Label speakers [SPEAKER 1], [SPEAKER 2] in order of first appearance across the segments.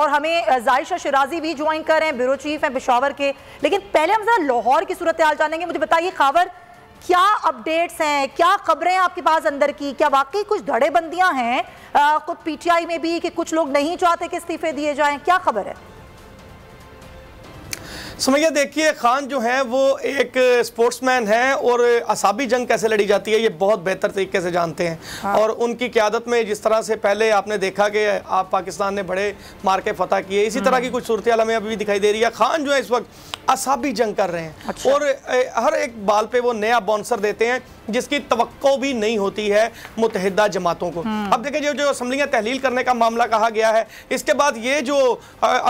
[SPEAKER 1] और हमें जायशा शिराजी भी ज्वाइन कर रहे हैं, ब्यूरो चीफ हैं पेशावर के। लेकिन पहले हम जरा लाहौर की सूरत हाल जानेंगे। मुझे बताइए खावर, क्या अपडेट्स हैं, क्या खबरें हैं आपके पास अंदर की? क्या वाकई कुछ धड़ेबंदियां हैं खुद पीटीआई में भी कि कुछ लोग नहीं चाहते कि इस्तीफे दिए जाएं? क्या खबर है?
[SPEAKER 2] समझिए, देखिए, खान जो है वो एक स्पोर्ट्समैन है और असाबी जंग कैसे लड़ी जाती है ये बहुत बेहतर तरीके से जानते हैं। हाँ। और उनकी क़यादत में जिस तरह से पहले आपने देखा कि आप पाकिस्तान ने बड़े मार के फतह किए, इसी तरह की कुछ सूरत हमें अभी भी दिखाई दे रही है। खान जो है इस वक्त असाबी जंग कर रहे हैं। अच्छा। और हर एक बाल पे वो नया बाउंसर देते हैं जिसकी तवक्को भी नहीं होती है मुत्तहिदा जमातों को। अब देखिए, जो असम्बलियाँ तहलील करने का मामला कहा गया है, इसके बाद ये जो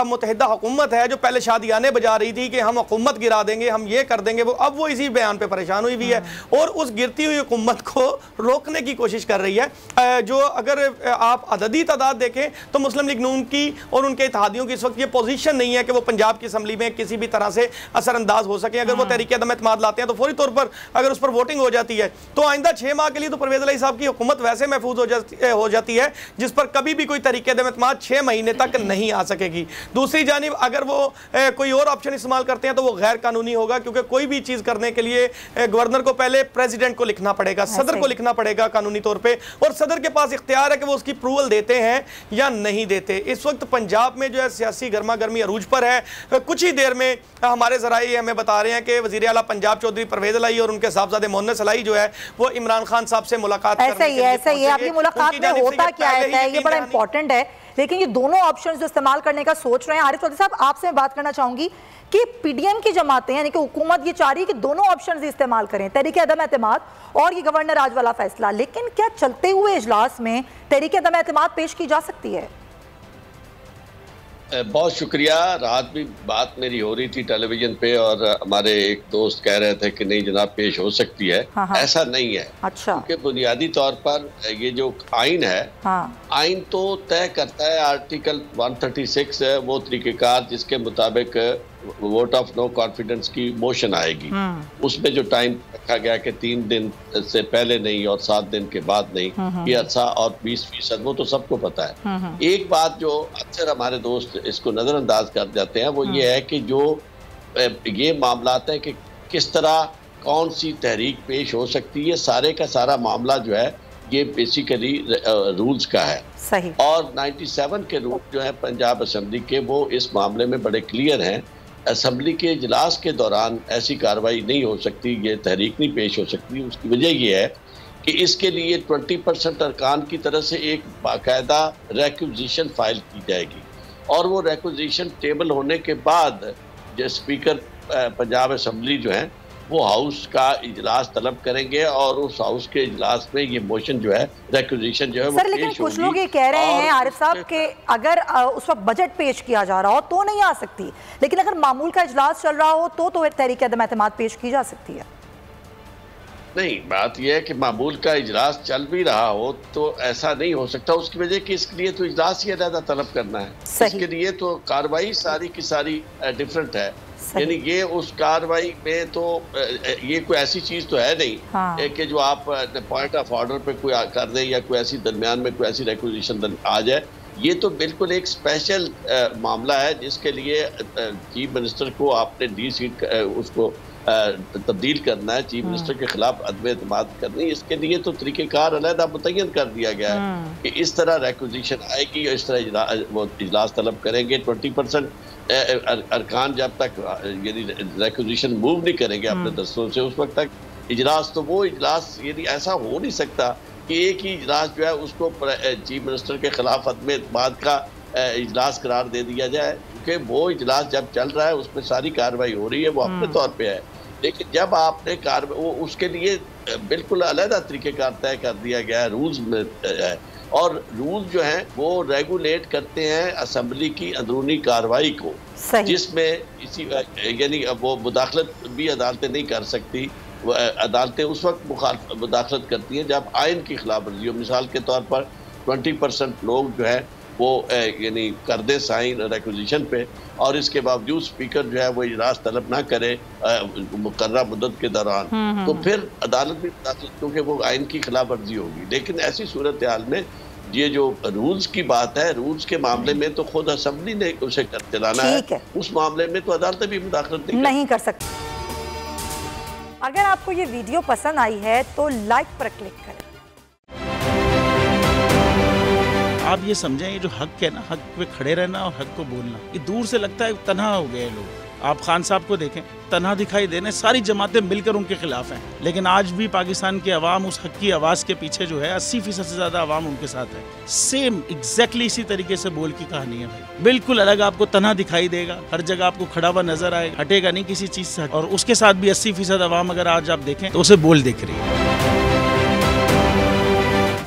[SPEAKER 2] मुत्तहिदा हुकूमत है जो पहले शादियाने बजा रही थी कि हम हुकूमत गिरा देंगे, हम ये कर देंगे, वो अब वो इसी बयान पे परेशान हुई हुई है और उस गिरती हुई हुकूमत को रोकने की कोशिश कर रही है। जो अगर आप अददी तादाद देखें तो मुस्लिम लीग नून की और उनके इत्तेहादियों की इस वक्त ये पोजीशन नहीं है कि वो पंजाब की असम्बली में किसी भी तरह से असरअंदाज हो सके। अगर वो तहरीक अदम एतमाद लाते हैं तो फौरी तौर पर अगर उस पर वोटिंग हो जाती है तो आइंदा 6 माह के लिए तो परवेज़ इलाही साहब की हुकूमत वैसे महफूज हो जाती है जिस पर कभी भी कोई तहरीक अदम एतमाद 6 महीने तक नहीं आ सकेगी। दूसरी जानिब अगर वो कोई और ऑप्शन इस्तेमाल करते हैं तो वो गैर कानूनी होगा, क्योंकि कोई भी चीज़ करने के लिए गवर्नर को पहले प्रेसिडेंट को लिखना पड़ेगा, सदर को लिखना पड़ेगा कानूनी तौर पर, और सदर के पास इख्तियार है कि वो उसकी अप्रूवल देते हैं या नहीं देते। इस वक्त पंजाब में जो है सियासी गर्मा गर्मी अरूज पर है। कुछ ही देर में हमारे ज़राए हमें बता रहे हैं कि वज़ीर आला पंजाब चौधरी परवेज़ इलाही और उनके साहबजादे मोहन्नस इलाही जो है वो इमरान खान साहब से मुलाकात
[SPEAKER 1] ऐसा ही है। आपकी मुलाकात में होता क्या है ये बड़ा इंपॉर्टेंट है। लेकिन ये दोनों ऑप्शंस जो इस्तेमाल करने का सोच रहे हैं, आरिफ चौधरी साहब आपसे मैं बात करना चाहूंगी कि पीडीएम की जमातें यानी कि हुकूमत ये चाह रही है कि दोनों ऑप्शंस इस्तेमाल करें, तहरीक अदम एतमाद और ये गवर्नर आज वाला फैसला। लेकिन क्या चलते हुए इजलास में तहरीक अदम एतमाद पेश की जा सकती है?
[SPEAKER 3] बहुत शुक्रिया। रात भी बात मेरी हो रही थी टेलीविजन पे और हमारे एक दोस्त कह रहे थे कि नहीं जनाब पेश हो सकती है। हाँ। ऐसा नहीं है। अच्छा। क्योंकि बुनियादी तौर पर ये जो आइन है, हाँ। आइन तो तय करता है, आर्टिकल 136 है वो तरीक़ेकार जिसके मुताबिक वोट ऑफ नो कॉन्फिडेंस की मोशन आएगी। उसमें जो टाइम रखा गया कि 3 दिन से पहले नहीं और 7 दिन के बाद नहीं, ये अच्छा और 20% वो तो सबको पता है। एक बात जो अक्सर हमारे दोस्त इसको नजरअंदाज कर जाते हैं वो ये है कि जो ये मामलात है कि किस तरह कौन सी तहरीक पेश हो सकती है, सारे का सारा मामला जो है ये बेसिकली रूल्स का है। सही। और 97 के रूल जो है पंजाब असम्बली के वो इस मामले में बड़े क्लियर हैं। असम्बली के इजलास के दौरान ऐसी कार्रवाई नहीं हो सकती, ये तहरीक नहीं पेश हो सकती। उसकी वजह यह है कि इसके लिए 20% अरकान की तरफ से एक बाकायदा रिक्विजिशन फाइल की जाएगी और वो रिक्विजिशन टेबल होने के बाद जो स्पीकर पंजाब असम्बली जो है वो हाउस का इजलास तलब करेंगे और उस हाउस के इजलास में ये मोशन जो है रिक्विजिशन जो है वो पेश होगी। लेकिन कुछ लोग ये कह रहे हैं आरिफ साहब कि अगर उस वक्त बजट पेश किया जा रहा हो तो नहीं आ सकती, लेकिन अगर मामूल का इजलास चल रहा हो तो तहरीक अदम एतमाद पेश की जा सकती है। नहीं, बात यह है कि मामूल का इजलास चल भी रहा हो तो ऐसा नहीं हो सकता। उसकी वजह कि इसके लिए तो इजलास ही अलग तलब करना है। इसके लिए तो कार्रवाई सारी की सारी डिफरेंट है। यानी ये उस कार्रवाई में तो ये कोई ऐसी चीज तो है नहीं। हाँ। कि जो आप पॉइंट ऑफ ऑर्डर पे कोई कर दें या कोई ऐसी दरमियान में कोई ऐसी रिक्विजिशन आ जाए। ये तो बिल्कुल एक स्पेशल मामला है जिसके लिए चीफ मिनिस्टर को आपने डी सीट उसको तब्दील करना है, चीफ मिनिस्टर के खिलाफ अदम एतमाद करनी। इसके लिए तो तरीक़ेकार अलहदा मुतय्यन कर दिया गया है कि इस तरह रिक्विजिशन आएगी, इस तरह वो इजलास तलब करेंगे। 20% अरकान जब तक यानी रिक्विजिशन मूव नहीं करेंगे अपने दस्तों से उस वक्त तक इजलास, तो वो इजलास यानी ऐसा हो नहीं सकता कि एक ही इजलास जो है उसको चीफ मिनिस्टर के खिलाफ अदम एतमाद का इजलास करार दे दिया जाए, क्योंकि वो इजलास जब चल रहा है उसमें सारी कार्रवाई हो रही है वो अपने तौर पे है। लेकिन जब आपने वो उसके लिए बिल्कुल अलग तरीक़ेकार तय कर दिया गया है, रूल्स में है और रूल्स जो हैं वो रेगुलेट करते हैं असम्बली की अंदरूनी कार्रवाई को, जिसमें इसी यानी वो मुदाखलत भी अदालतें नहीं कर सकती। अदालतें उस वक्त मुदाखलत करती हैं जब आइन की खिलाफ वर्जी हो। मिसाल के तौर पर 20% लोग जो है वो यानी कर दे साइन रिक्विजिशन पे और इसके बावजूद स्पीकर जो है वो इजलास तलब ना करे मुकर्ररा मुद्दत के दौरान, तो फिर अदालत भी क्योंकि वो आइन की खिलाफ वर्जी होगी। लेकिन ऐसी सूरत हाल में ये जो रूल्स की बात है, रूल्स के मामले में तो खुद असेंबली ने उसे चलाना है, उस मामले में तो अदालतें भी मुदाखलत
[SPEAKER 1] नहीं कर सकती। अगर आपको ये वीडियो पसंद आई है तो लाइक पर क्लिक करें।
[SPEAKER 4] आप ये समझें, ये जो हक है ना, हक पे खड़े रहना और हक को बोलना, ये दूर से लगता है तन्हा हो गए लोग। आप खान साहब को देखें, तन्हा दिखाई देने, सारी जमातें मिलकर उनके खिलाफ हैं, लेकिन आज भी पाकिस्तान की आवाम उस हक की आवाज़ के पीछे जो है 80% से ज़्यादा आवाम उनके साथ है। सेम एग्जैक्टली इसी तरीके से बोल की कहानी है भाई, बिल्कुल अलग आपको तन्हा दिखाई देगा, हर जगह आपको खड़ा हुआ नजर आएगा, हटेगा नहीं किसी चीज़ से। और उसके साथ भी 80% आवाम अगर आज आप देखें तो उसे बोल दिख रही है।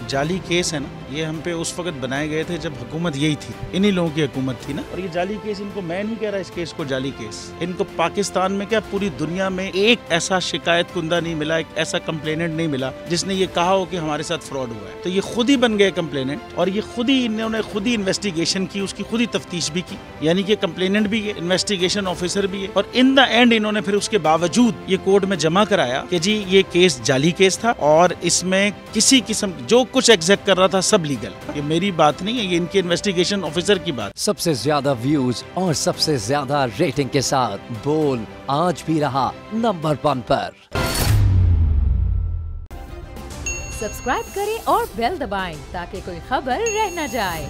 [SPEAKER 4] जाली केस है ना, ये हम पे उस वक्त बनाए गए थे जब हुकूमत यही थी, इन्हीं लोगों की हुकूमत थी ना। और ये जाली केस, इनको मैं नहीं कह रहा इस केस को जाली केस, इनको पाकिस्तान में क्या पूरी दुनिया में एक ऐसा शिकायत कुंदा नहीं मिला, एक ऐसा कंप्लेनेंट नहीं मिला जिसने ये कहा हो कि हमारे साथ फ्रॉड हुआ है। तो ये खुद ही बन गए कंप्लेनेंट, और ये खुद ही इन्होंने खुद ही इन्वेस्टिगेशन की, उसकी खुद ही तफ्तीश भी की, यानी कि कंप्लेनेंट भी है, इन्वेस्टिगेशन ऑफिसर भी है। और इन द एंड इन्होंने फिर उसके बावजूद ये कोर्ट में जमा कराया कि जी ये केस जाली केस था और इसमें किसी किस्म जो कुछ एग्जैक्ट कर रहा था सब लीगल। ये मेरी बात नहीं है, ये इनके इन्वेस्टिगेशन ऑफिसर की बात।
[SPEAKER 5] सबसे ज्यादा व्यूज और सबसे ज्यादा रेटिंग के साथ बोल आज भी रहा नंबर 1 पर।
[SPEAKER 6] सब्सक्राइब करें और बेल दबाएं ताकि कोई खबर रह न जाए।